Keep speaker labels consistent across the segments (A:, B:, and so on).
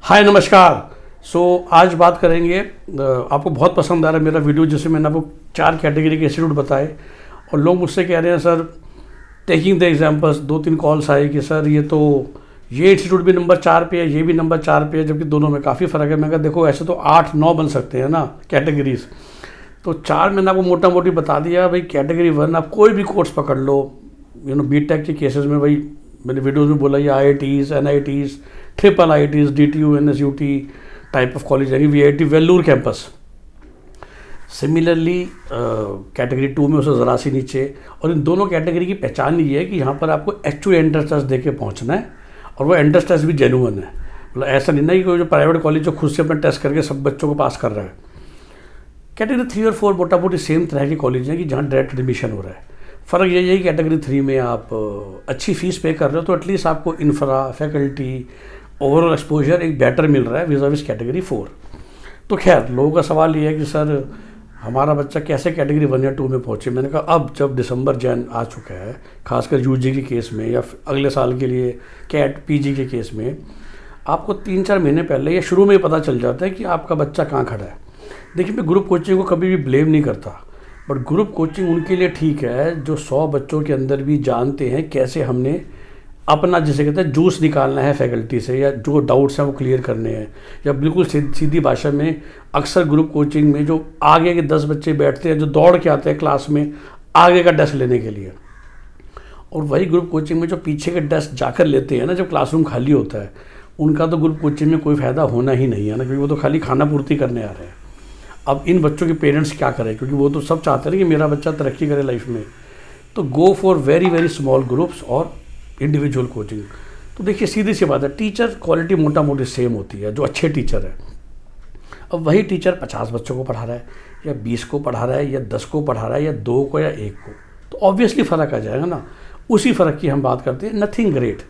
A: हाय नमस्कार। आज बात करेंगे आपको बहुत पसंद आ रहा है मेरा वीडियो जिसमें मैंने आपको 4 कैटेगरी के इंस्टीट्यूट बताए और लोग मुझसे कह रहे हैं sir taking the examples. 2-3 calls आए कि सर ये इंस्टीट्यूट भी नंबर 4 पे है, ये भी नंबर 4 पे है, जबकि दोनों में काफ़ी फ़र्क है। मैं कहा देखो ऐसे तो 8-9 बन सकते हैं ना कैटेगरीज। तो 4 मैंने आपको मोटा मोटी बता दिया। भाई कैटेगरी 1 आप कोई भी कोर्स पकड़ लो, बीटेक के केसेस में भाई मैंने वीडियोज़ में बोला ये IITs, NITs, triple IITs, DTU, NSUT type of college है, VIT, Vellore campus. Similarly category 2 में उसे ज़रा सी नीचे। और इन दोनों कैटेगरी की पहचान ये है कि यहाँ पर आपको एक्चुअली एंट्रेंस टेस्ट दे के पहुँचना है और वो एंट्रेंस टेस्ट भी जेन्युइन है। मतलब ऐसा नहीं ना कि कोई जो प्राइवेट कॉलेज जो खुद से अपना टेस्ट करके सब बच्चों को पास कर रहा है। कैटेगरी 3 और 4 मोटा मोटी सेम तरह की कॉलेज हैं कि जहाँ डायरेक्ट एडमिशन हो रहा है। फ़र्क यही है कि कैटेगरी 3 में आप अच्छी फ़ीस पे कर रहे हो तो एटलीस्ट आपको इंफ्रा, फैकल्टी, ओवरऑल एक्सपोजर एक बेटर मिल रहा है विज़ कैटेगरी 4। तो खैर लोगों का सवाल ये है कि सर हमारा बच्चा कैसे कैटेगरी 1 या 2 में पहुँचे। मैंने कहा अब जब दिसंबर जैन आ चुका है, खासकर UG के केस में या अगले साल के लिए कैट PG के केस में, आपको 3-4 महीने पहले या शुरू में ही पता चल जाता है कि आपका बच्चा कहाँ खड़ा है। देखिए मैं ग्रुप कोचिंग को कभी भी ब्लेम नहीं करता, बट ग्रुप कोचिंग उनके लिए ठीक है जो 100 बच्चों के अंदर भी जानते हैं कैसे हमने अपना जिसे कहते हैं जूस निकालना है फैकल्टी से, या जो डाउट्स हैं वो क्लियर करने हैं। या बिल्कुल सीधी भाषा में अक्सर ग्रुप कोचिंग में जो आगे के 10 बच्चे बैठते हैं जो दौड़ के आते हैं क्लास में आगे का डेस्क लेने के लिए, और वही ग्रुप कोचिंग में जो पीछे के डेस्क जाकर लेते हैं ना जब क्लासरूम खाली होता है, उनका तो ग्रुप कोचिंग में कोई फ़ायदा होना ही नहीं है ना, क्योंकि वो तो खाली खाना पूर्ति करने आ रहे हैं। अब इन बच्चों के पेरेंट्स क्या करें, क्योंकि वो तो सब चाहते हैं कि मेरा बच्चा तरक्की करे लाइफ में। तो go for very very small groups और इंडिविजुअल कोचिंग। तो देखिए सीधी सी बात है, टीचर क्वालिटी मोटा मोटी सेम होती है जो अच्छे टीचर है। अब वही टीचर 50 बच्चों को पढ़ा रहा है या 20 को पढ़ा रहा है या 10 को पढ़ा रहा है या 2 को या 1 को, तो ऑब्वियसली फ़र्क आ जाएगा ना। उसी फ़र्क की हम बात करते हैं, नथिंग ग्रेट।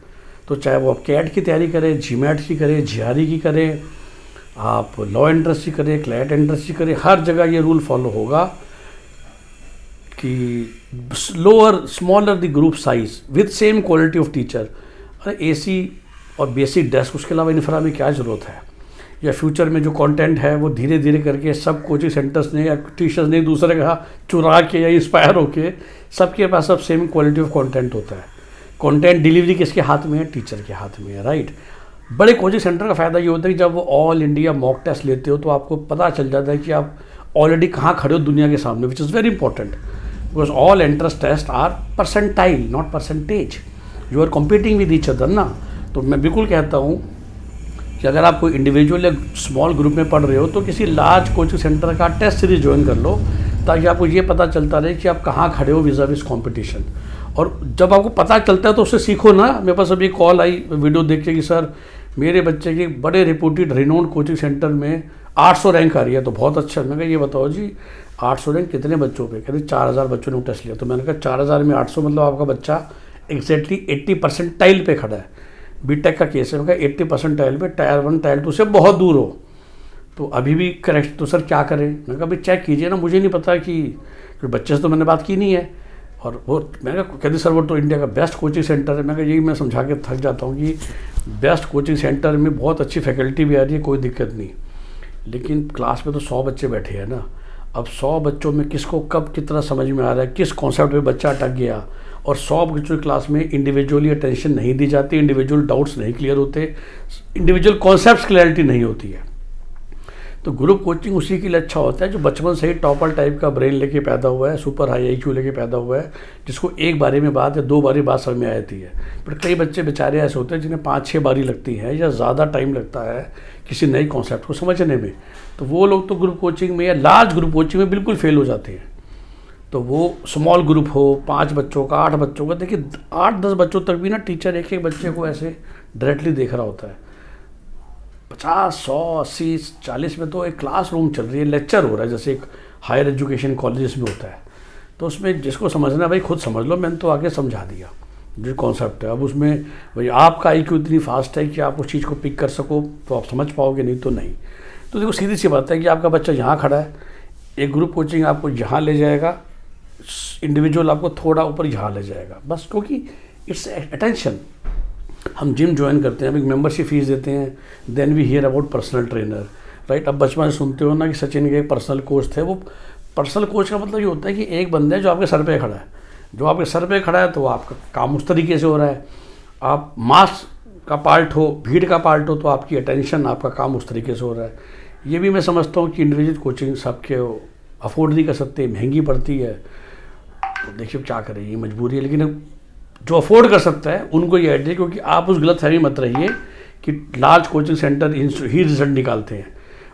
A: तो चाहे वो आप कैट की तैयारी करें, GMAT की करें, GRE की करें, आप लॉ एंट्रेंस की करें, क्लैट एंट्रेंस की करें, हर जगह ये रूल फॉलो होगा कि lower smaller the group size with same quality of teacher. अरे AC और बेसिक डेस्क, उसके अलावा इंफ्रा में क्या ज़रूरत है। या फ्यूचर में जो कंटेंट है वो धीरे धीरे करके सब कोचिंग सेंटर्स ने या टीचर्स ने एक दूसरे का चुरा के या इंस्पायर होके सबके पास अब सेम क्वालिटी ऑफ कंटेंट होता है। कंटेंट डिलीवरी किसके हाथ में है? टीचर के हाथ में है, राइट। बड़े कोचिंग सेंटर का फ़ायदा ये होता है कि जब वो ऑल इंडिया मॉक टेस्ट लेते हो तो आपको पता चल जाता है कि आप ऑलरेडी कहाँ खड़े हो दुनिया के सामने, which is very important because all entrance test are percentile not percentage. You are competing with each other ना। तो मैं बिल्कुल कहता हूँ कि अगर आप कोई इंडिविजुअल या स्मॉल ग्रुप में पढ़ रहे हो तो किसी लार्ज कोचिंग सेंटर का टेस्ट सीरीज ज्वाइन कर लो, ताकि आपको ये पता चलता रहे कि आप कहाँ खड़े हो विज़ विज़ कॉम्पिटिशन। और जब आपको पता चलता है तो उससे सीखो ना। मेरे पास अभी कॉल आई वीडियो देख के कि सर मेरे बच्चे के बड़े रिपोर्टेड रिनोन्ड कोचिंग सेंटर में 800 रैंक आ रही है, तो बहुत अच्छा। मैंने कहा ये बताओ जी 800 रैंक कितने बच्चों पे? कहते 4000 बच्चों ने टेस्ट लिया। तो मैंने कहा 4000 में 800 मतलब आपका बच्चा एग्जैक्टली 80 परसेंटाइल पे खड़ा है। बीटेक का केस है, मैं कहा 80 परसेंटाइल पे टायर 1 टायर 2 से बहुत दूर हो, तो अभी भी करेक्ट। तो सर क्या करें? मैंने कहा भाई चेक कीजिए ना, मुझे नहीं पता कि बच्चे से तो मैंने बात की नहीं है। और वो मैंने कहा कहते सर वो तो इंडिया का बेस्ट कोचिंग सेंटर है। मैं कहा यही मैं समझा के थक जाता हूँ कि बेस्ट कोचिंग सेंटर में बहुत अच्छी फैकल्टी भी आ रही है, कोई दिक्कत नहीं, लेकिन क्लास में तो 100 बच्चे बैठे हैं ना। अब 100 बच्चों में किसको कब कितना समझ में आ रहा है, किस कॉन्सेप्ट में बच्चा अटक गया, और 100 बच्चों की क्लास में इंडिविजुअली अटेंशन नहीं दी जाती, इंडिविजुअल डाउट्स नहीं क्लियर होते, इंडिविजुअल कॉन्सेप्ट्स क्लैरिटी नहीं होती है। तो ग्रुप कोचिंग उसी के लिए अच्छा होता है जो बचपन से ही टॉपर टाइप का ब्रेन लेके पैदा हुआ है, सुपर हाई IQ लेके पैदा हुआ है, जिसको एक बारी में बात या 2 बारी बात समझ में आ जाती है। पर कई बच्चे बेचारे ऐसे होते हैं जिन्हें 5-6 बारी लगती है या ज़्यादा टाइम लगता है किसी नई कॉन्सेप्ट को समझने में। तो वो लोग तो ग्रुप कोचिंग में या लार्ज ग्रुप कोचिंग में बिल्कुल फेल हो जाते हैं। तो वो स्मॉल ग्रुप हो 5 बच्चों का, 8 बच्चों का, देखिए 8-10 बच्चों तक भी ना टीचर एक एक बच्चे को ऐसे डायरेक्टली देख रहा होता है। 50, 100, 80, 40 में तो एक क्लासरूम चल रही है, लेक्चर हो रहा है, जैसे एक हायर एजुकेशन कॉलेज में होता है। तो उसमें जिसको समझना भाई खुद समझ लो, मैंने तो आगे समझा दिया जो कॉन्सेप्ट है। अब उसमें भाई आपका IQ इतनी फास्ट है कि आप उस चीज़ को पिक कर सको तो आप समझ पाओगे, नहीं तो नहीं। तो देखो सीधी सी बात है कि आपका बच्चा यहाँ खड़ा है, एक ग्रुप कोचिंग आपको यहाँ ले जाएगा, इंडिविजुअल आपको थोड़ा ऊपर यहाँ ले जाएगा, बस, क्योंकि इट्स अटेंशन। हम जिम ज्वाइन करते हैं, अब एक मेंबरशिप फीस देते हैं, then we hear about personal trainer, right. अब बचपन से सुनते हो ना कि सचिन के एक पर्सनल कोच थे। वो पर्सनल कोच का मतलब ये होता है कि एक बंदा है जो आपके सर पे खड़ा है, जो आपके सर पे खड़ा है तो आपका काम उस तरीके से हो रहा है। आप मास का पार्ट हो, भीड़ का पार्ट हो, तो आपकी अटेंशन, आपका काम उस तरीके से हो रहा है। ये भी मैं समझता हूँ कि इंडिविजुअल कोचिंग सबके अफोर्ड नहीं कर सकते, महंगी पड़ती है, तो देखिए क्या करें, ये मजबूरी है। लेकिन जो अफोर्ड कर सकता है उनको ये आइडिया, क्योंकि आप उस गलत फहमी मत रहिए कि लार्ज कोचिंग सेंटर ही रिजल्ट निकालते हैं।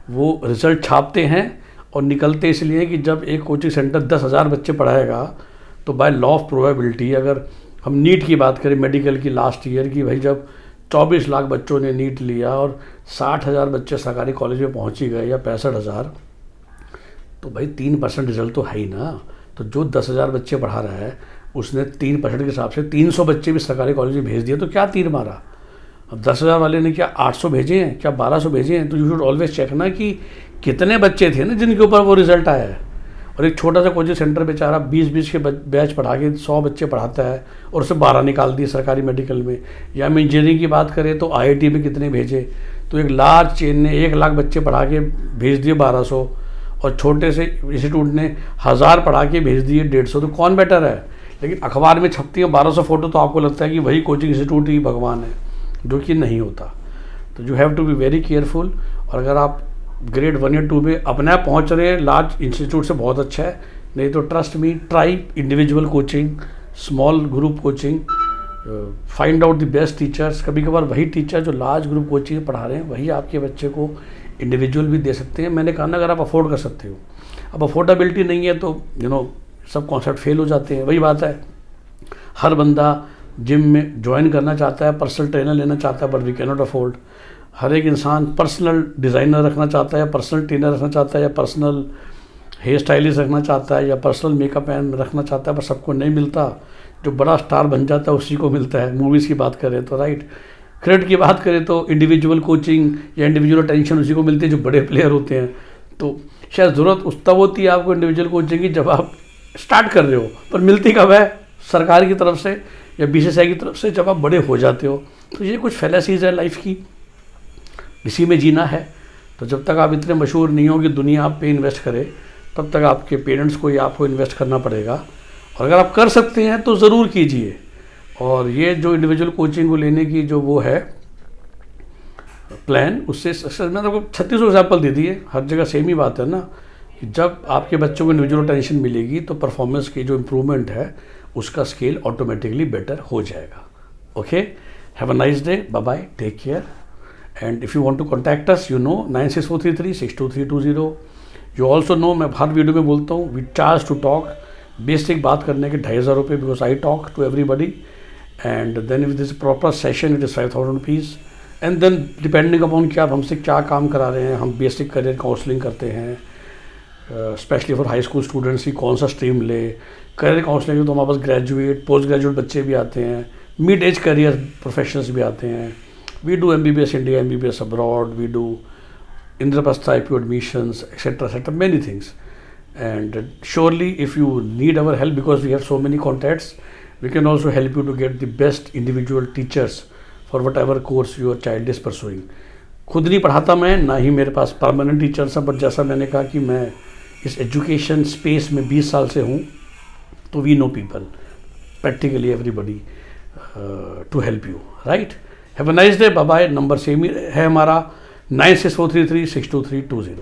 A: वो रिजल्ट छापते हैं और निकलते इसलिए कि जब एक कोचिंग सेंटर 10,000 बच्चे पढ़ाएगा तो बाय लॉ ऑफ प्रोबेबिलिटी, अगर हम नीट की बात करें, मेडिकल की लास्ट ईयर की, भाई जब 24 लाख बच्चों ने नीट लिया और 60,000 बच्चे सरकारी कॉलेज में पहुँच ही गए या 65,000, तो भाई 3% रिजल्ट तो है ही ना। तो जो 10,000 बच्चे पढ़ा रहा है उसने 3% के हिसाब से 300 बच्चे भी सरकारी कॉलेज में भेज दिए, तो क्या तीर मारा। अब 10,000 वाले ने क्या 800 भेजे हैं, क्या 1200 भेजे हैं, तो यू शुड ऑलवेज चेक ना कि कितने बच्चे थे ना जिनके ऊपर वो रिजल्ट आया है। और एक छोटा सा कोचिंग सेंटर बेचारा 20-20 के बैच पढ़ा के 100 बच्चे पढ़ाता है और उससे 12 निकाल दिए सरकारी मेडिकल में। या हम इंजीनियरिंग की बात करें तो IIT में कितने भेजे, तो एक लार्ज चेन ने 1 लाख बच्चे पढ़ा के भेज दिए 1200, और छोटे से इंस्टीट्यूट ने 1000 पढ़ा के भेज दिए 150, तो कौन बेटर है। लेकिन अखबार में छपती है 1200 फोटो, तो आपको लगता है कि वही कोचिंग इंस्टीट्यूट ही भगवान है, जो कि नहीं होता। तो you have to be very careful. और अगर आप ग्रेड 1 या 2 में अपने आप पहुँच रहे हैं लार्ज इंस्टीट्यूट से, बहुत अच्छा है, नहीं तो trust me, try individual coaching, small group coaching, find out the best teachers. कभी कभार वही टीचर जो लार्ज ग्रुप कोचिंग पढ़ा रहे हैं वही आपके बच्चे को इंडिविजुअल भी दे सकते हैं। मैंने कहा ना, अगर आप अफोर्ड कर सकते हो। अब अफोर्डेबिलिटी नहीं है तो सब कॉन्सेप्ट फेल हो जाते हैं। वही बात है, हर बंदा जिम में ज्वाइन करना चाहता है, पर्सनल ट्रेनर लेना चाहता है, but we can not afford. हर एक इंसान पर्सनल डिज़ाइनर रखना चाहता है, या पर्सनल ट्रेनर रखना चाहता है, या पर्सनल हेयर स्टाइलिस्ट रखना चाहता है, या पर्सनल मेकअप मैन रखना चाहता है, पर सबको नहीं मिलता। जो बड़ा स्टार बन जाता है उसी को मिलता है। मूवीज़ की बात करें तो, राइट, क्रिकेट की बात करें तो इंडिविजुअल कोचिंग या इंडिविजुअल अटेंशन उसी को मिलती है जो बड़े प्लेयर होते हैं। तो शायद ज़रूरत उस तब होती है आपको इंडिविजुअल कोचिंग की जब आप स्टार्ट कर रहे हो, पर मिलती कब है, सरकार की तरफ से या BCCI की तरफ से, जब आप बड़े हो जाते हो। तो ये कुछ फैलेसीज है लाइफ की, इसी में जीना है। तो जब तक आप इतने मशहूर नहीं हो कि दुनिया आप पे इन्वेस्ट करे, तब तक आपके पेरेंट्स को या आपको इन्वेस्ट करना पड़ेगा। और अगर आप कर सकते हैं तो ज़रूर कीजिए। और ये जो इंडिविजुअल कोचिंग को लेने की जो वो है प्लान, उससे सक्सेस मैंने आपको 36 एग्जाम्पल दे दिए। हर जगह सेम ही बात है ना, कि जब आपके बच्चों को इंडिविजुअल अटेंशन मिलेगी तो परफॉर्मेंस की जो इम्प्रूवमेंट है उसका स्केल ऑटोमेटिकली बेटर हो जाएगा। Okay, have a nice day, bye bye, take care. And if you want to contact us, 9643362320। You also know, मैं हर वीडियो में बोलता हूँ, we charge to talk. Basic बात करने के 2,500 रुपये, because I talk to everybody. And then if this proper session it is 5,000 rupees. And then depending upon कि आप हमसे क्या काम करा रहे हैं, हम बेसिक करियर काउंसलिंग करते हैं, specially for high school students की कौन सा स्ट्रीम ले। करियर काउंसलिंग तो हमारे पास ग्रेजुएट, पोस्ट ग्रेजुएट बच्चे भी आते हैं, मिड एज करियर प्रोफेशनल्स भी आते हैं। We do MBBS India, MBBS abroad, we do Indraprastha IPO admissions, etc., many things. And surely if you need our help, because we have so many contacts, we can also help you to get the best individual teachers for whatever course your child is pursuing. खुद नहीं पढ़ाता मैं, ना ही मेरे पास permanent teachers हैं, but जैसा मैंने कहा कि मैं इस एजुकेशन स्पेस में 20 साल से हूँ, तो we know people, practically everybody, to help you, right. Have a nice day, bye bye. Number same ही है हमारा, 9643362320।